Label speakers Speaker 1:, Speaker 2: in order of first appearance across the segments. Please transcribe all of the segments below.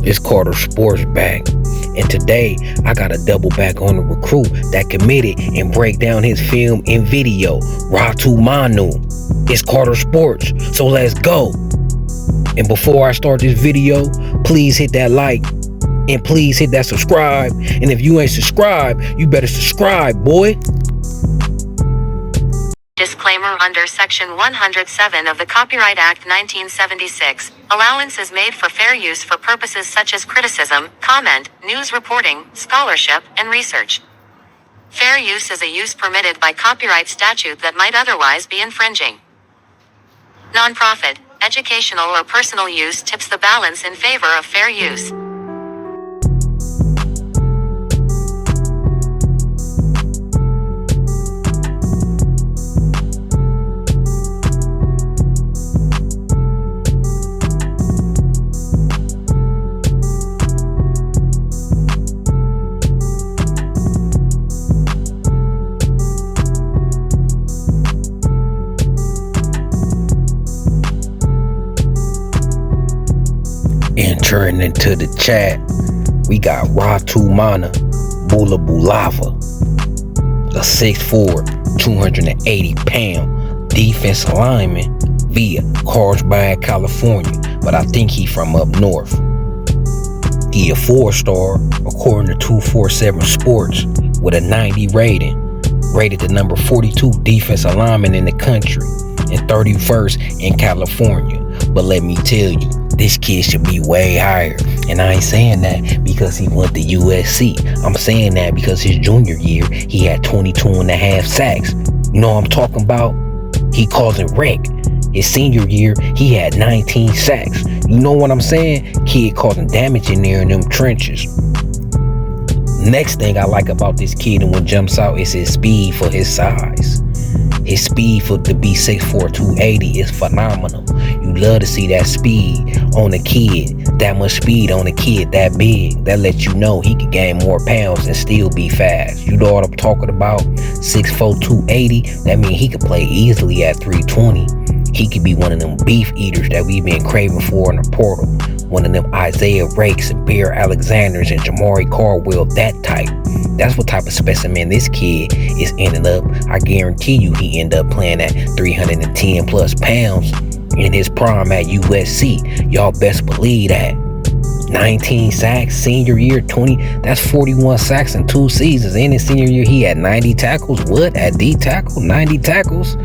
Speaker 1: It's Carter Sports back. And today, I gotta double back on the recruit that committed and break down his film and video, Ratumana. It's Carter Sports, so let's go. And before I start this video, please hit that like and please hit that subscribe. And if you ain't subscribed, you better subscribe, boy.
Speaker 2: Disclaimer: under Section 107 of the Copyright Act 1976, allowance is made for fair use for purposes such as criticism, comment, news reporting, scholarship, and research. Fair use is a use permitted by copyright statute that might otherwise be infringing. Nonprofit, educational, or personal use tips the balance in favor of fair use.
Speaker 1: Entering into the chat, we got Ratumana Bulabalavu, a 6'4", 280-pound defensive lineman via Carlsbad, California, but I think he from up north. He a 4-star according to 247 Sports with a 90 rating, rated the number 42 defensive lineman in the country and 31st in California. But let me tell you, this kid should be way higher. And I ain't saying that because he went to USC. I'm saying that because his junior year, he had 22.5 sacks. You know what I'm talking about? He causing wreck. His senior year, he had 19 sacks. You know what I'm saying? Kid causing damage in there in them trenches. Next thing I like about this kid and what jumps out is his speed for his size. His speed for to be 6'4", 280 is phenomenal. You love to see that speed on a kid, that much speed on a kid that big. That lets you know he can gain more pounds and still be fast. You know what I'm talking about? 6'4", 280, that means he could play easily at 320. He could be one of them beef eaters that we've been craving for in the portal. One of them Isaiah Rakes and Bear Alexanders and Jamari Caldwell, that type. That's what type of specimen this kid is ending up. I guarantee you he end up playing at 310 plus pounds in his prime at USC. Y'all best believe that. 19 sacks, senior year 20, that's 41 sacks in 2 seasons. In his senior year, he had 90 tackles. What? At D tackle, 90 tackles?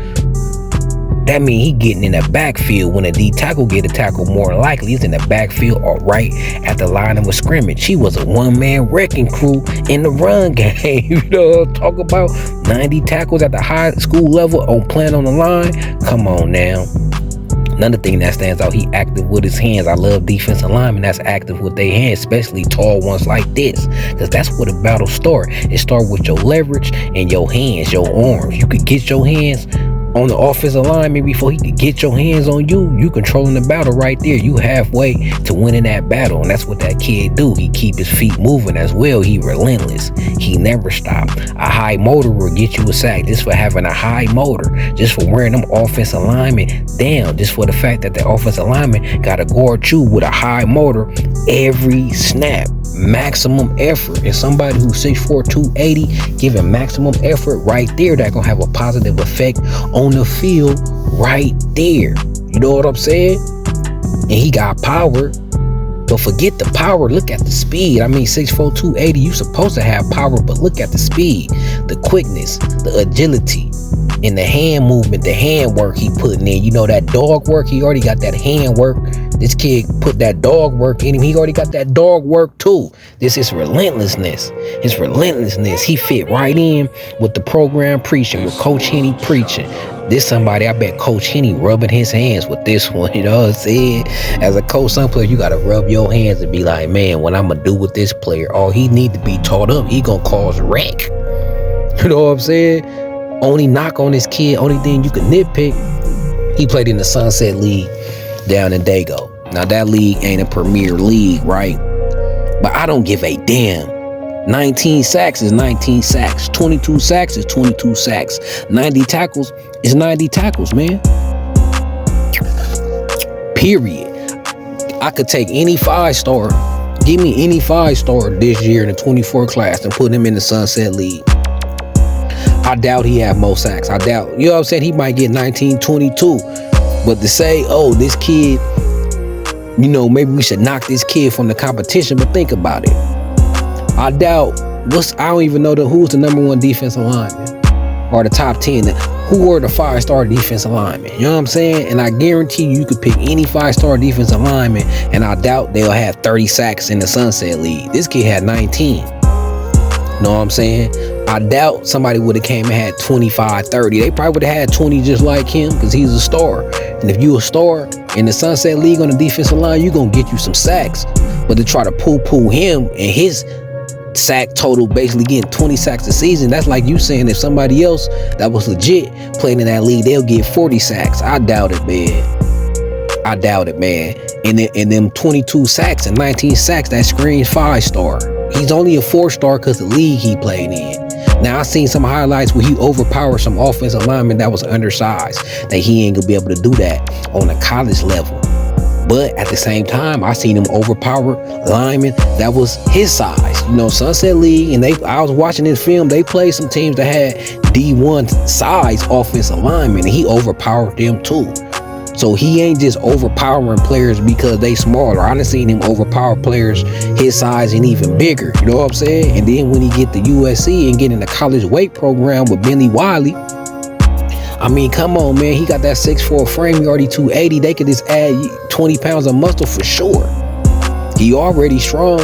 Speaker 1: That means he getting in the backfield. When a D tackle get a tackle, more likely he's in the backfield or right at the line of a scrimmage. He was a one-man wrecking crew in the run game. You know, talk about 90 tackles at the high school level on playing on the line. Come on now. Another thing that stands out, he active with his hands. I love defensive linemen that's active with their hands, especially tall ones like this, because that's where the battle start. It start with your leverage and your hands, your arms. You could get your hands on the offensive lineman before he could get your hands on you. You controlling the battle right there. You halfway to winning that battle, and that's what that kid do. He keep his feet moving as well. He relentless. He never stop. A high motor will get you a sack just for having a high motor, just for wearing them offensive linemen down, just for the fact that the offensive lineman got to guard you with a high motor every snap. Maximum effort. And somebody who's 6'4", 280 giving maximum effort right there, that gonna have a positive effect on the field right there. You know what I'm saying? And he got power, but forget the power, look at the speed. I mean, 6'4", 280, you supposed to have power, but look at the speed, the quickness, the agility, and the hand movement, the hand work he putting in. You know, that dog work, he already got that hand work. This kid put that dog work in him. He already got that dog work too. This is relentlessness. His relentlessness. He fit right in with the program preaching, with Coach Henny preaching. This somebody, I bet Coach Henny rubbing his hands with this one. You know what I'm saying? As a coach, some player, you got to rub your hands and be like, man, what I'm going to do with this player? Oh, he need to be taught up. He going to cause wreck. You know what I'm saying? Only knock on this kid, only thing you can nitpick, he played in the Sunset League down in Dago. Now that league ain't a premier league, right? But I don't give a damn. 19 sacks is 19 sacks. 22 sacks is 22 sacks. 90 tackles is 90 tackles, man. Period. I could take any 5-star Give me any 5-star this year in the 24 class and put him in the Sunset League. I doubt he have more sacks. I doubt, you know what I'm saying? He might get 19, 22. But to say, oh, this kid, you know, maybe we should knock this kid from the competition, but think about it. I doubt, I don't even know who's the number 1 defensive lineman or the top 10. Who were the 5-star defensive linemen? You know what I'm saying? And I guarantee you could pick any 5-star defensive lineman, and I doubt they'll have 30 sacks in the Sunset League. This kid had 19. You know what I'm saying? I doubt somebody would have came and had 25, 30. They probably would have had 20 just like him because he's a star. And if you a star in the Sunset League on the defensive line, you're going to get you some sacks. But to try to poo-poo him and his sack total, basically getting 20 sacks a season, that's like you saying if somebody else that was legit playing in that league, they'll get 40 sacks. I doubt it, man. I doubt it, man. And them 22 sacks and 19 sacks, that screams 5-star. He's only a 4-star because the league he played in. Now, I seen some highlights where he overpowered some offensive lineman that was undersized, that he ain't gonna be able to do that on a college level. But at the same time, I seen him overpower linemen that was his size. You know, Sunset League, and I was watching this film, they played some teams that had D1 size offensive linemen, and he overpowered them too. So he ain't just overpowering players because they smaller. I done seen him overpower players his size and even bigger. You know what I'm saying? And then when he get to USC and get in the college weight program with Bentley Wiley, I mean, come on, man. He got that 6'4" frame. He already 280. They could just add 20 pounds of muscle for sure. He already strong.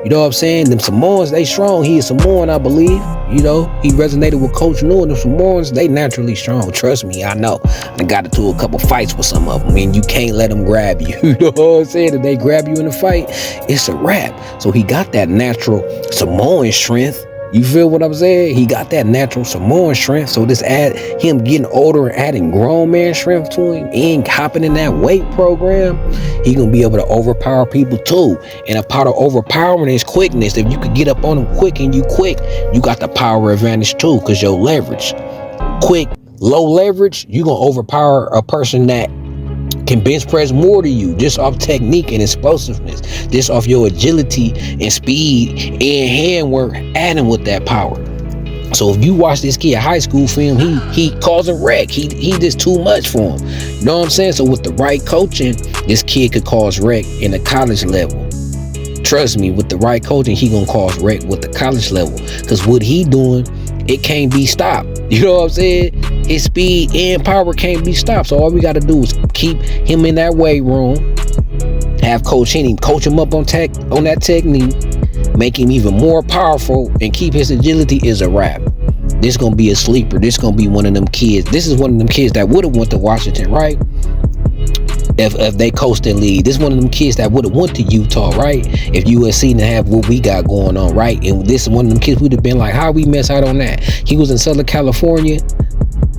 Speaker 1: You know what I'm saying? Them Samoans, they strong. He is Samoan, I believe. You know, he resonated with Coach New, and them Samoans, they naturally strong. Trust me, I know. I got into a couple fights with some of them, and you can't let them grab you. You know what I'm saying? If they grab you in a fight, it's a wrap. So he got that natural Samoan strength. You feel what I'm saying? He got that natural Samoan strength. So this add him getting older and adding grown man strength to him and hopping in that weight program, he gonna be able to overpower people too. And a part of overpowering is quickness. If you could get up on him quick and you quick, you got the power advantage too, because your leverage. Quick, low leverage, you gonna overpower a person that can bench press more to you just off technique and explosiveness, just off your agility and speed and handwork, adding with that power. So if you watch this kid high school film, he causing wreck. He just too much for him. You know what I'm saying? So with the right coaching, this kid could cause wreck in the college level. Trust me, with the right coaching, he gonna cause wreck with the college level. Because what he doing, it can't be stopped. You know what I'm saying? His speed and power can't be stopped. So all we got to do is keep him in that weight room, have coach him up on that technique, make him even more powerful, and keep his agility is a wrap. This gonna be a sleeper. This gonna be one of them kids. This is one of them kids that would have went to Washington, right? If they coached in league. This is one of them kids that would have went to Utah, right? If USC didn't have what we got going on, right? And this is one of them kids would have been like, how we miss out on that? He was in Southern California,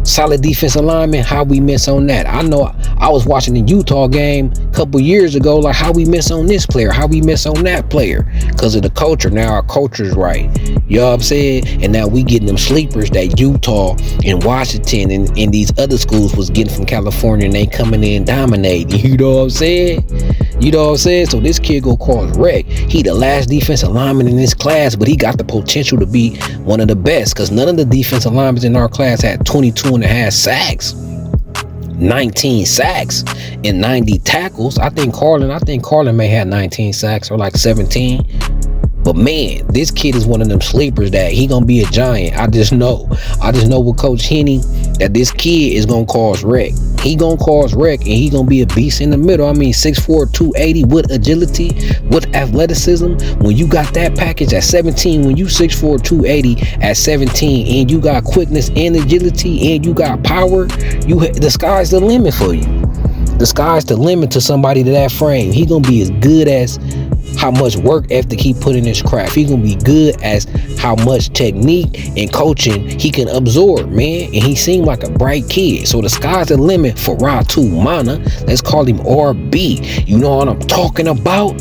Speaker 1: solid defensive lineman. How we miss on that? I know I was watching the Utah game a couple years ago, like how we miss on this player, how we miss on that player, because of the culture. Now our culture's right. You know what I'm saying? And now we getting them sleepers that Utah and Washington and these other schools was getting from California, and they coming in dominating. You know what I'm saying? You know what I'm saying? So this kid go cause wreck. He the last defensive lineman in this class, but he got the potential to be one of the best, because none of the defensive linemen in our class had 22 and a half sacks, 19 sacks, and 90 tackles. I think Carlin may have 19 sacks or like 17. But man, this kid is one of them sleepers that he gonna be a giant. I just know with Coach Henny that this kid is gonna cause wreck. He gonna cause wreck, and he gonna be a beast in the middle. I mean, 6'4", 280 with agility, with athleticism. When you got that package at 17, when you 6'4", 280 at 17, and you got quickness and agility, and you got power, the sky's the limit for you. The sky's the limit to somebody to that frame. He gonna be as good as how much work ethic he put in his craft. He gonna be good as how much technique and coaching he can absorb, man. And he seemed like a bright kid. So the sky's the limit for Ratumana. Let's call him RB. You know what I'm talking about?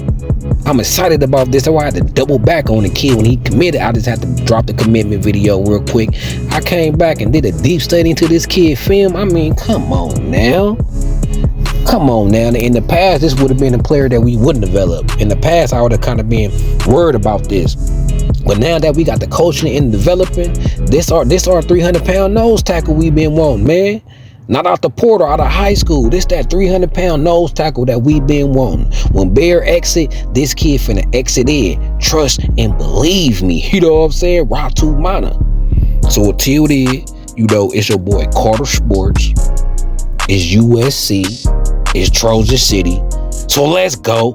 Speaker 1: I'm excited about this. That's why I had to double back on the kid when he committed. I just had to drop the commitment video real quick. I came back and did a deep study into this kid film. I mean, come on now. Come on now. In the past, this would have been a player that we wouldn't develop. In the past, I would have kind of been worried about this. But now that we got the coaching and developing, this our 300-pound nose tackle we've been wanting, man. Not out the portal, out of high school. This that 300-pound nose tackle that we've been wanting. When Bear exit, this kid finna exit in. Trust and believe me. You know what I'm saying? Ratumana. So until then, you know, it's your boy Carter Sports. It's USC. It's Trojan City. So let's go.